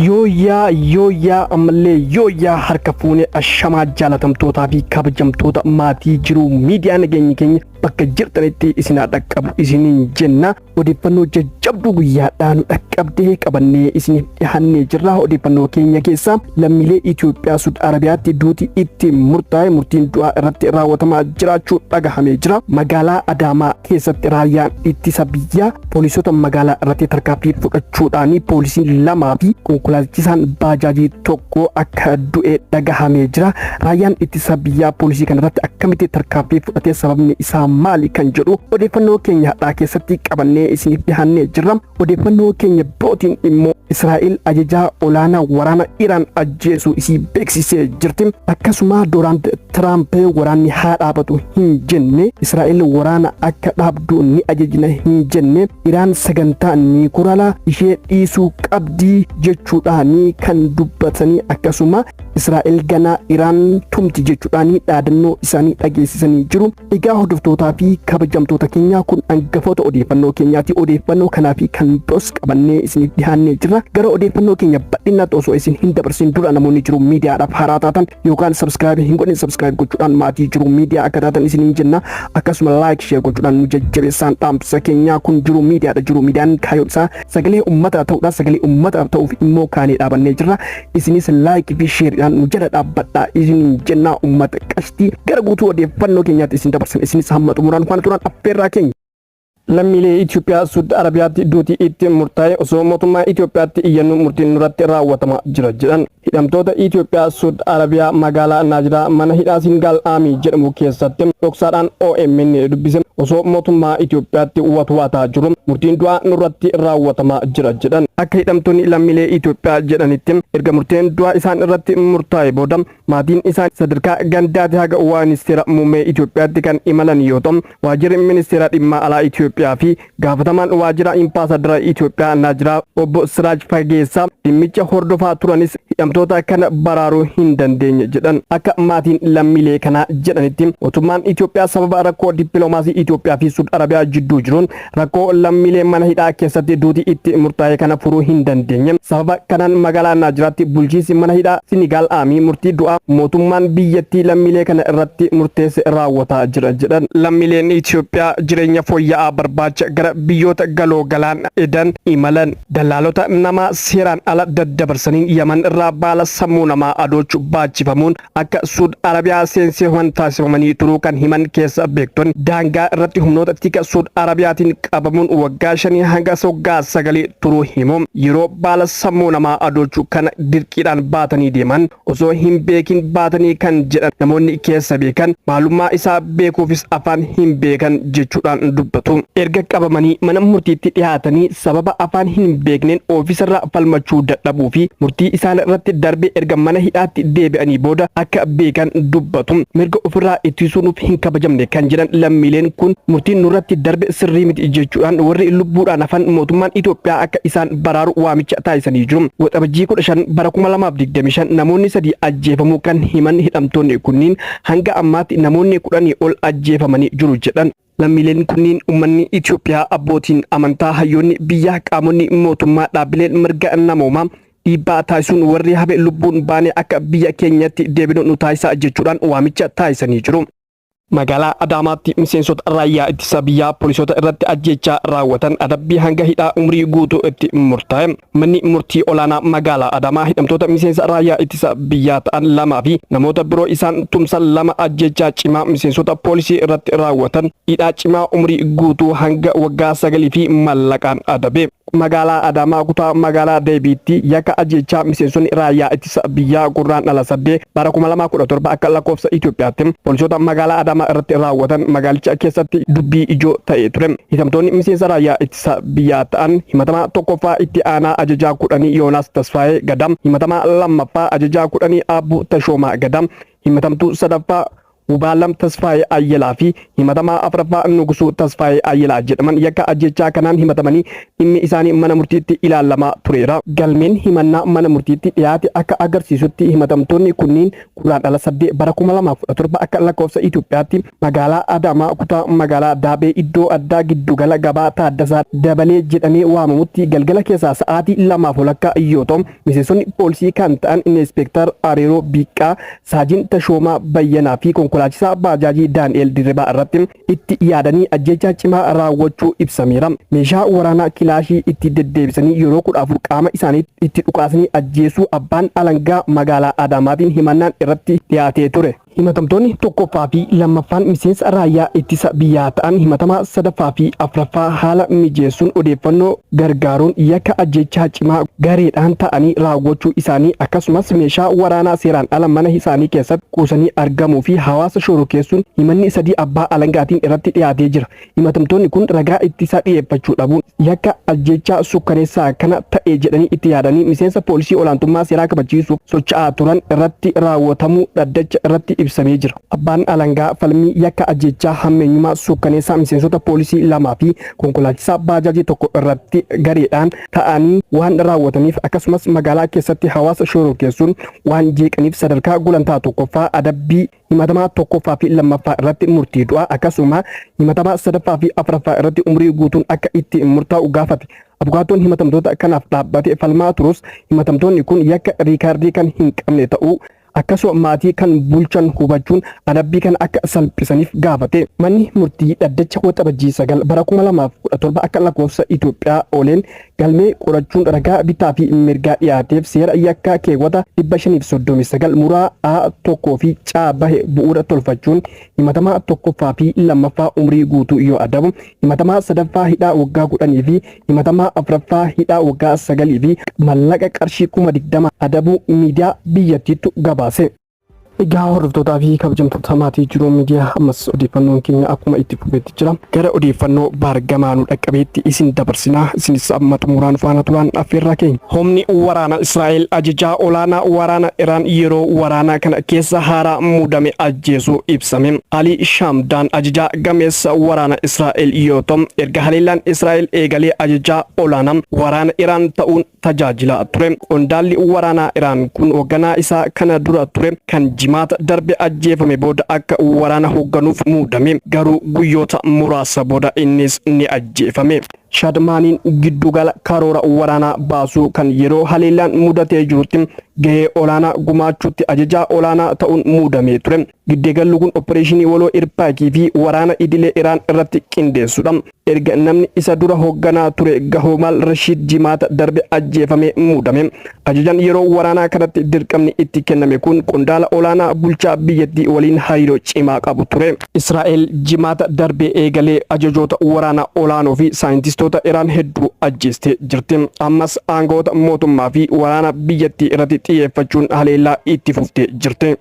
Yooyaa ammallee yooyaa harka fuunee ashamaa jaalatamtootaa fi kabajamtoota maatii jiru miidiyaa nageenya keenya bakka jirtanitti isin dhaqqabu isiniin jenna. Odeeffannoo jajjabduu guyyaadhaan dhaqqabdee qabannee isiniif dhiyaannee jirra. Odeeffannoo keenya keessaa lammiilee Itoophiyaa Suud Arabiyaatti duuti itti murtaa'e murtiin du'aa irratti raawwatamaa jiraachuu dhagahamee jira. Magaalaa Adaamaa keessatti raayyaan ittisa biyyaa poolisoota magaalaa irratti tarkaanfii fudhachuudhaan poolisiin lamaa fi konkolaachisaan baajaajii tokko akka du'e dhagahamee jira. Raayyaan ittisa biyyaa poolisii kanarratti akkamitti tarkaanfii fudhatee sababni isaa maali kan jedhu odeeffannoo keenya har'aa keessatti qabannee isiniif dhiyaannee jirra. Odeeffannoo keenya birootiin immoo Israa'el ajajaa olaanaa waraana Iraan ajjeesuu isii beeksisee jirti. Akkasuma Doonaald Tiraamp waraanni haa dhaabatu hin jenne, Israa'el waraana akka dhaabdu ni ajajna hin jenne, Iraan sagantaa niikuleeraa ishee dhiisuu qabdi jechuudhaan kan dubbatanii akkasuma Israa'el ganaa Iraan tumti jechuudhaan dhaadannoo isaanii dhageessisanii jiru. Egaa hordoftootaa fi kabajamtoota keenya kun hangafoota odeeffannoo keenyaati. Odeeffannoo kanaa fi kan biroos qabannee isiniif dhiyaannee jirra. Gara odeeffannoo keenya bal'inaatti osoo isin hin dabarsin dura namoonni jiru miidiyaadhaaf haaraa taatan yookaan sabskiraayib hin godhin sabskiraayib gochuudhaan maatii jiru miidiyaa akka taatan isiniin jenna. Akkasuma laayik sheer gochuudhaan nu jajjabeessaan dhaamsa keenyaa kun jiru miidiyaadha. Jiru miidiyaan kaayyoo isaa sagalee uummataa ta'uudha. Sagalee uummataaf ta'uuf immoo kaanee dhaabannee jirra. Isinis laayik fi sheer nu jala dhaabbadhaa isiniin jenna. Uummata qashtii gara guutuu odeeffannoo keenyaatti isin dabarsan isinis hamma xumuraan faana turaan affeerraa keenya. Lammiilee Itoophiyaa Suud Arabiyaatti duuti itti murtaa'e osoo mootummaa Itoophiyaatti iyyannoo murtiin nurratti raawwatamaa jira jedhan. Hidhamtoota Itoophiyaa Suud Arabiyaa magaalaa Naajiraa mana hidhaa Singaal Aamii jedhamu keessatti dhoksaadhaan OMN dubbise osoo mootummaa Itoophiyaatti watwaataa jiru murtiin du'aa nurratti raawwatamaa jira jedhan. Akka hidhamtoonni lammiilee Itoophiyaa jedhanitti erga murteen du'aa isaan irratti murtaa'e booda maatiin isaan sadarkaa gandaatti haga ministeera muummee Itoophiyaatti kan imalan yoo ta'u waajjirri ministeera dhimma alaa Itoophiyaa fi gaafatamaan waajjira imbaasaadara Itoophiyaa Naajiraa obbo Siraaj Fageessaa dhimmicha hordofaa turanis hidhamtoota kana baraaruu hin dandeenye jedhan. Akka maatiin lammiilee kanaa jedhanitti mootummaan Itoophiyaa sababa rakkoo dippiloomaasii Itoophiyaa fi Suud Arabiyaa jidduu jiruun rakkoo lammiilee mana hidhaa keessatti duuti itti murtaa'e kana furuu hin dandeenye. Sababa kanaan magaalaa Naajiraatti bulchiinsi mana hidhaa Singaal Aamii murtii du'aa mootummaan biyyattii lammiilee kana irratti murteesse raawwataa jira jedhan. Lammiileen Itoophiyaa jireenya fooyya'aa barbaacha gara biyyoota galoo galaan edan imalan dallaalota nama seeraan ala daddabarsaniin Yaman irraa baala sammuu namaa adoochu baachifamuun akka Suud Arabiyaa seensifaman taasifamanii turuu kan himan keessa beektonni daangaa irratti humnoota tika Suud Arabiyaatiin qabamuun waggaa 5 hanga waggaa 9 turuu himu. Yeroo baala sammuu namaa adoochu kana dirqiidhaan baatanii deeman osoo hin beekin baatanii kan jedhan namoonni keessa beekan maalummaa isaa beekuufis afaan hin beekan jechuudhaan dubbatu. Erga qabamanii mana murtiitti dhiyaatanii sababa afaan hin beekneen ofiisarraa falmachuu dadhabuu fi murtii isaan irratti darbe erga mana hidhaatti deebi'anii booda akka beekan dubbatu. Mirga ofirraa ittisuun hin kabajamne kan jedhan lammiileen kun murtiin nurratti darbe sirrii miti jechuudhaan warri lubbuudhaan hafan mootummaan Itoophiyaa akka isaan baraaru waamicha taasisanii jiru. Waxabajjii 15 bara 2025 namoonni 3 ajjeefamuu kan himan hidhamtoonni kunniin hanga ammaatti namoonni 10 ol ajjeefamanii jiru jedhan. Lammiileen kunniin uummanni Itoophiyaa abbootiin amantaa hayyoonni biyyaa qaamonni mootummaa dhaabbileen mirga namoomaa dhiibbaa taasisuun warri hafe lubbuun baane akka biyya keenyatti deebinu nu taasisaa jechuudhaan waamicha taasisanii jiru. Magaalaa Adaamaatti miseensota raayyaa ittisa biyyaa poolisoota irratti ajjechaa raawwatan adabbii hanga hidhaa umrii guutuu itti murtaa'e. Manni murtii olaanaa magaalaa Adaamaa hidhamtoota miseensa raayyaa ittisa biyyaa ta'an 2 fi namoota biroo isaan tumsan 2 ajjechaa cimaa miseensota poolisii irratti raawwatan hidhaa cimaa umrii guutuu hanga waggaa 9 fi maallaqaan adabe. Magaalaa Adaamaa kutaa magaalaa Deebiitti yakka ajjechaa miseensonni raayyaa ittisa biyyaa gurraandhala 8 bara 2017 akka lakkoofsa Itoophiyaatti poolisoota magaalaa Adaamaa irratti raawwatan magaalicha keessatti dubbii ijoo ta'ee ture. Hidhamtoonni miseensa raayyaa ittisa biyyaa ta'an himatamaa tokkoffaa itti aanaa ajajaa 10 Yoonaas Tasfaayee Gadam, himatamaa lammaffaa ajajaa 10 Abbuu Tashoomaa Gadam, himatamtuu sadaffaa Ubaalam Tasfaayee Ayyelaa fi himatamaa afraffaa Nugusuu Tasfaayee Ayyelaa jedhaman yakka ajjechaa kanaan himatamanii dhimmi isaanii mana murtiitti ilaalamaa tureera. Galmeen himannaa mana murtiitti dhiyaate akka agarsiisutti himatamtoonni kunniin guraandhala 8 bara 2017 akka lakkoofsa Itoophiyaatti magaalaa Adaamaa kutaa magaalaa Daabee iddoo addaa giddugala gabaa Taaddasaa Dabalee jedhamee waamamutti galgala keessaa sa'aatii 2:00 yoo ta'u miseensonni poolisii kan ta'an Inspektar Areeroo Biiqqaa, Saajin Tashoomaa Bayyanaa fi konkolaachisaa baajaajii Daani'el Dirribaa irratti itti yaadanii ajjechaa cimaa raawwachuu ibsameera. Meeshaa waraanaa kilaashii itti deddeebisanii yeroo 14 qaama isaanii itti dhukaasanii ajjeesuu abbaan alangaa magaalaa Adaamaatiin himannaan irratti dhiyaatee ture. Himatamtoonni tokkoffaa fi lammaffaan miseensa raayyaa ittisa biyyaa ta'an himatamaa sadaffaa fi afraffaa haala mijeessuun odeeffannoo gargaaruun yakka ajjechaa cimaa gareedhaan ta'anii raawwachuu isaanii akkasumas meeshaa waraanaa seeraan ala mana isaanii keessatti kuusanii argamuu fi hawaasa shororkeessuun himanni 3 abbaa alangaatiin irratti dhiyaatee jira. Himatamtoonni kun ragaa ittisaa dhiyeeffachuu dhabuun yakka ajjechaa sukkaneessaa kana ta'ee jedhanii itti yaadanii miseensa poolisii olaantummaa seeraa kabachiisuuf socho'aa turan irratti raawwatamuu dhaddacha irratti ibsamee jira. Abbaan alangaa falmii yakka ajjechaa hammeenyummaa sukkaneessaa miseensota poolisii 2 fi konkolaachisaa baajaajii 1 irratti gareedhaan ta'anii waan raawwataniif akkasumas magaalaa keessatti hawaasa shororkeessuun waan jeeqaniif sadarkaa gulantaa tokkoffaa adabbii himatamaa tokkoffaa fi lammaffaa irratti murtii du'aa akkasuma himatamaa sadaffaa fi afraffaa irratti umrii guutuun akka itti murtaa'u gaafate. Abukaatoon himatamtoota kanaaf dhaabbate falmaa turus himatamtoonni kun yakka riikaardii kan hin qabne ta'uu akkasuma maatii kan bulchan hubachuun adabbii kan akka salphisaniif gaafate. Manni murtii dhaddacha waxabajjii 9 bara 2017 akka lakkoofsa Itoophiyaa ooleen galmee qorachuun ragaa bitaa fi mirgaa dhiyaateef seera yakkaa keewwata 539 muraa A1 fi C bahe bu'uura tolfachuun himatamaa tokkoffaa fi lammaffaa umrii guutuu yoo adabu, himatamaa sadaffaa hidhaa waggaa 10 fi himatamaa afraffaa hidhaa waggaa 9 fi mallaqa qarshii 20,000 adabuu miidiyaa biyyattiitu gaba. Egaa hordoftoota fi kabajamtoota maatii jiruu miidiyaa ammas odeeffannoon keenya akkuma itti fufeetti jira. Gara odeeffannoo baargamaanuu dhaqqabeetti isin dabarsinaa isinis amma xumuraan faana turaan affeerraa keenya. Humni waraana Israa'el ajajaa olaanaa waraana Iraan yeroo waraanaa kana keessa haaraa muudame ajjeesuu ibsame. Ali Shamdaan ajajaa gameessa waraana Israa'el yoo ta'u erga haleellaan Israa'el eegalee ajajaa olaanaa waraana Iraan ta'uun tajaajilaa ture. Qondaalli waraanaa Iraan kun hoogganaa isaa kana dura ture kan jimaata darbe ajjeefame booda akka waraana hoogganuuf muudame garuu guyyoota muraasa booda innis ni ajjeefame. Shadmaaniin giddugala karoora waraanaa baasuu kan yeroo haleellaan mudatee jirutti gahee olaanaa gumaachuutti ajajaa olaanaa ta'uun muudamee ture. Giddeegalli kun opereeshinii waloo irpaakii fi waraana idilee Iraan irratti qindeessuudha. Erga namni isa dura hoogganaa ture Gahomal Rashid jimaata darbe ajjeefame muudame. Ajajaan yeroo waraanaa kanatti dirqamni itti kenname kun qondaala olaanaa bulchaa biyyattii waliin hariiroo cimaa qabu ture. Israa'el jimaata darbe eegalee ajajoota waraanaa olaanoo fi saayintistoota Iraan hedduu ajjeestee jirti. Ammas aangoota mootummaa fi waraana biyyattii irratti xiyyeeffachuun haleellaa itti fuftee jirti.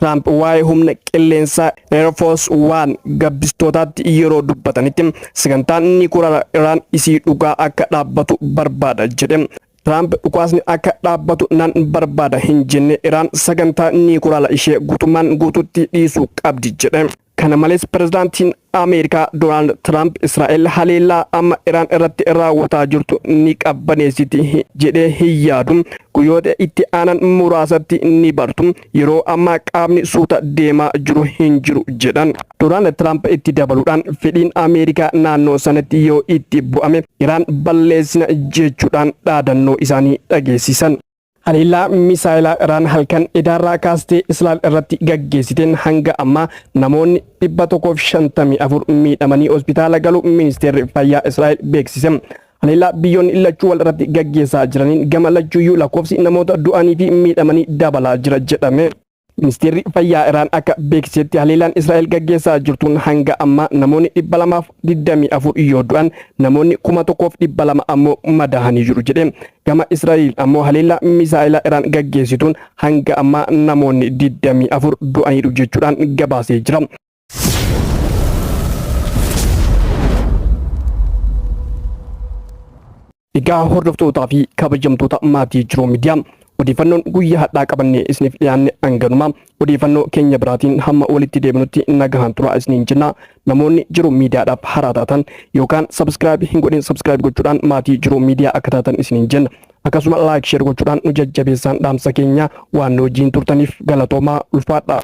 Trump waa'ee humna qilleensaa Air Force One gabbistootaatti yeroo dubbatanitti sagantaan niikulara Iraan isii dhugaa akka dhaabbatu barbaada jedhe. Trump dhukaasni akka dhaabbatu nan barbaada hin jenne Iraan sagantaa niikulara ishee guutummaan guututti dhiisuu qabdi jedhe. Kana malees pirezidaantiin Ameerikaa Donald Trump Israa'el haleellaa amma Iraan irratti raawwataa jirtu ni qabbaneessiti jedhee hin yaadu. Guyyoota itti aanan muraasatti ni bartu. Yeroo ammaa qaamni suuta deemaa jiru hin jiru jedhan. Donald Trump itti dabaluudhaan fedhiin Ameerikaa naannoo sanatti yoo itti bu'ame Iraan balleessina jechuudhaan dhaadannoo isaanii dhageessisan. Haleellaa misaayilaa Iraan halkan idaarraa kaastee Israa'el irratti gaggeessiteen hanga ammaa namoonni 154 miidhamanii hospitaala galuu ministeerri fayyaa Israa'el beeksise. Haleellaa biyyoonni lachuu wal irratti gaggeessaa jiraniin gama lachuuyyuu lakkoofsi namoota du'anii fi miidhamanii dabalaa jira jedhame. Ministeerri fayyaa Iraan akka beeksisetti haleellaan Israa'el gaggeessaa jirtuun hanga ammaa namoonni 224 yoo du'an namoonni 1,200 ammoo madaahanii jiru jedhe. Gama Israa'el ammoo haleellaa misaa'ilaa Iraan gaggeessituun hanga ammaa namoonni 24 du'aniiru jechuudhaan gabaasee jira. Egaa hordoftootaa fi kabajamtoota maatii jiruu miidiyaa odeeffannoon guyyaa hadhaa qabannee isiniif dhiyaanne hanganuma odeeffannoo keenya biraatiin hamma walitti deebinutti nagahaan turaa isiniin jenna. Namoonni Jiruu Miidiyaadhaaf haaraa taatan yookaan subscribe hin godhin subscribe gochuudhaan maatii Jiruu Miidiyaa akka taatan isiniin jenna. Akkasuma like share gochuudhaan nu jajjabeessaan dhaamsa keenya waan nu wajjin turtaniif galatoomaa ulfaadhaa.